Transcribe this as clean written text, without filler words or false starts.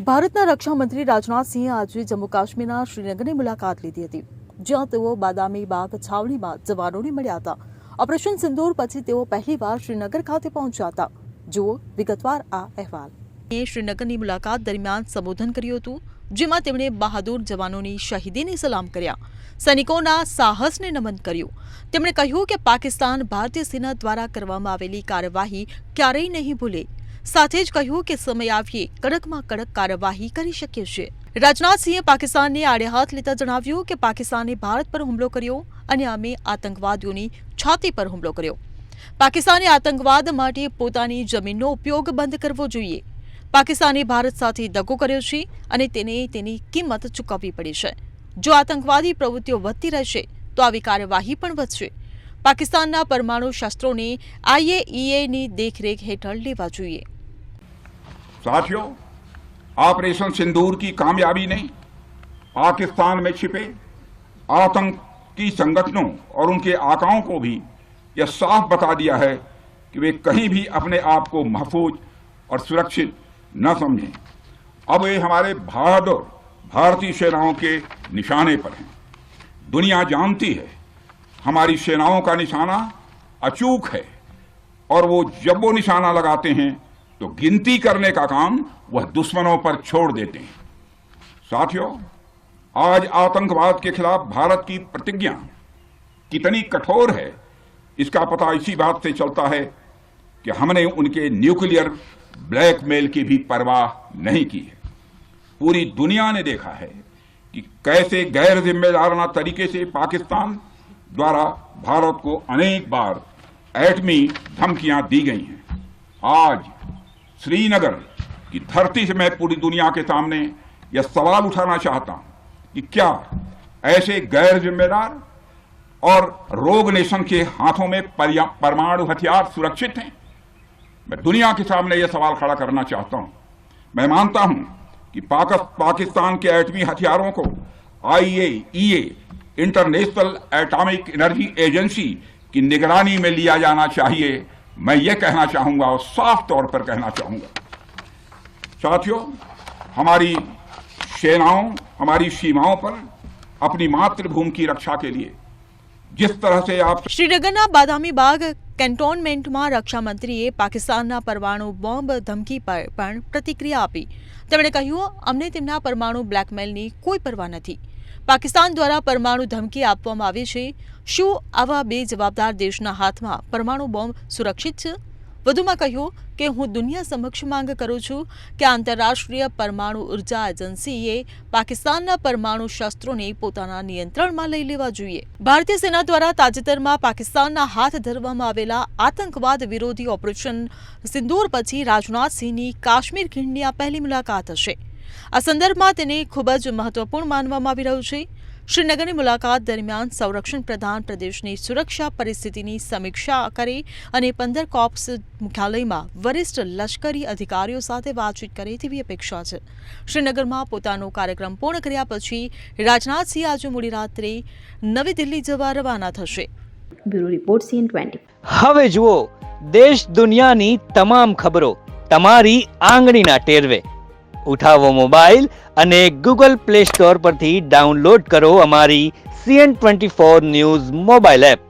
ભારતના રક્ષામંત્રી રાજનાથસિંહે આજે જમ્મુ કાશ્મીરના શ્રીનગરની મુલાકાત લીધી હતી, જ્યાં તેઓ બાદામી બાગ છાવણીમાં જવાનોને મળ્યા હતા। ઓપરેશન સિંદૂર પછી તેઓ પહેલીવાર શ્રીનગર ખાતે પહોંચ્યા હતા। જુઓ વિગતવાર આ અહેવાલ। શ્રીનગરની મુલાકાત દરમિયાન સંબોધન કર્યું હતું, જેમાં તેમણે બહાદુર જવાનોની શહીદીને સલામ કર્યા, સૈનિકોના સાહસને નમન કર્યું। તેમણે કહ્યું કે પાકિસ્તાન ભારતીય સેના દ્વારા કરવામાં આવેલી કાર્યવાહી ક્યારેય નહીં ભૂલે। સાથે જ કહ્યું કે સમય આવીએ કડકમાં કડક કાર્યવાહી કરી શકીએ છીએ। રાજનાથસિંહે પાકિસ્તાનને આડે હાથ લેતા જણાવ્યું કે પાકિસ્તાને ભારત પર હુમલો કર્યો અને અમે આતંકવાદીઓની છાતી પર હુમલો કર્યો। પાકિસ્તાને આતંકવાદ માટે પોતાની જમીનનો ઉપયોગ બંધ કરવો જોઈએ। પાકિસ્તાને ભારત સાથે દગો કર્યો છે અને તેને તેની કિંમત ચૂકવવી પડી છે। જો આતંકવાદી પ્રવૃત્તિઓ વધતી રહેશે તો આવી કાર્યવાહી પણ વધશે। પાકિસ્તાનના પરમાણુ શસ્ત્રોને IAEA ની દેખરેખ હેઠળ લેવા જોઈએ। साथियों, ऑपरेशन सिंदूर की कामयाबी ने पाकिस्तान में छिपे आतंकी संगठनों और उनके आकाओं को भी यह साफ बता दिया है कि वे कहीं भी अपने आप को महफूज और सुरक्षित न समझें। अब वे हमारे बहादुर भारतीय सेनाओं के निशाने पर हैं। दुनिया जानती है हमारी सेनाओं का निशाना अचूक है और वो जब वो निशाना लगाते हैं तो गिनती करने का काम वह दुश्मनों पर छोड़ देते हैं। साथियों, आज आतंकवाद के खिलाफ भारत की प्रतिज्ञा कितनी कठोर है इसका पता इसी बात से चलता है कि हमने उनके न्यूक्लियर ब्लैकमेल की भी परवाह नहीं की है। पूरी दुनिया ने देखा है कि कैसे गैर जिम्मेदाराना तरीके से पाकिस्तान द्वारा भारत को अनेक बार एटमी धमकियां दी गई हैं। आज श्रीनगर की धरती से मैं पूरी दुनिया के सामने यह सवाल उठाना चाहता हूं कि क्या ऐसे गैर जिम्मेदार और रोग नेशन के हाथों में परमाणु हथियार सुरक्षित हैं? मैं दुनिया के सामने यह सवाल खड़ा करना चाहता हूं। मैं मानता हूं कि पाकिस्तान के एटमी हथियारों को IAEA international atomic energy agency की निगरानी में लिया जाना चाहिए। मैं ये कहना चाहूंगा और साफ तौर पर कहना चाहूंगा। साथियों, हमारी सेनाओं हमारी सीमाओं पर अपनी मातृभूमि की रक्षा के लिए जिस तरह से आप श्रीनगરના બાદામી બાગ કેન્ટોનમેન્ટમાં રક્ષામંત્રીએ પાકિસ્તાનના પરમાણુ બોમ્બ ધમકી પર પણ પ્રતિક્રિયા આપી। તેમણે કહ્યું, અમને તેમના પરમાણુ બ્લેકમેલની કોઈ પરવા નથી। પાકિસ્તાન દ્વારા પરમાણુ ધમકી આપવામાં આવી છે। શું આવા બેજવાબદાર દેશના હાથમાં પરમાણુ બોમ્બ સુરક્ષિત છે? વધુમાં કહ્યું કે હું દુનિયા સમક્ષ માંગ કરું છું કે આંતરરાષ્ટ્રીય પરમાણુ ઉર્જા એજન્સીએ પાકિસ્તાનના પરમાણુ શસ્ત્રોને પોતાના નિયંત્રણમાં લઈ લેવા જોઈએ। ભારતીય સેના દ્વારા તાજેતરમાં પાકિસ્તાનના હાથ ધરવામાં આવેલા આતંકવાદ વિરોધી ઓપરેશન સિંદૂર પછી રાજનાથસિંહની કાશ્મીર ખીણની આ પહેલી મુલાકાત હશે। આ સંદર્ભમાં તેને ખૂબ જ મહત્વપૂર્ણ માનવામાં આવી રહ્યું છે। શ્રીનગરની મુલાકાત દરમિયાન સંરક્ષણ પ્રધાન પ્રદેશની સુરક્ષા પરિસ્થિતિની સમીક્ષા કરે અને 15 કોર્પ્સ મુખ્યાલયમાં વરિષ્ઠ લશ્કરી અધિકારીઓ સાથે વાતચીત કરે તેવી અપેક્ષા છે। શ્રીનગરમાં પોતાનો કાર્યક્રમ પૂર્ણ કર્યા પછી રાજનાથસિંહ આજે મોડી રાત્રે નવી દિલ્હી જવા રવાના થશે। Bureau report CN20। હવે જુઓ દેશ દુનિયાની તમામ ખબરો તમારી આંગળીના ટેરવે। ઉઠાવો મોબાઈલ અને ગૂગલ પ્લે સ્ટોર પરથી ડાઉનલોડ કરો અમારી CN24 ન્યૂઝ મોબાઈલ એપ।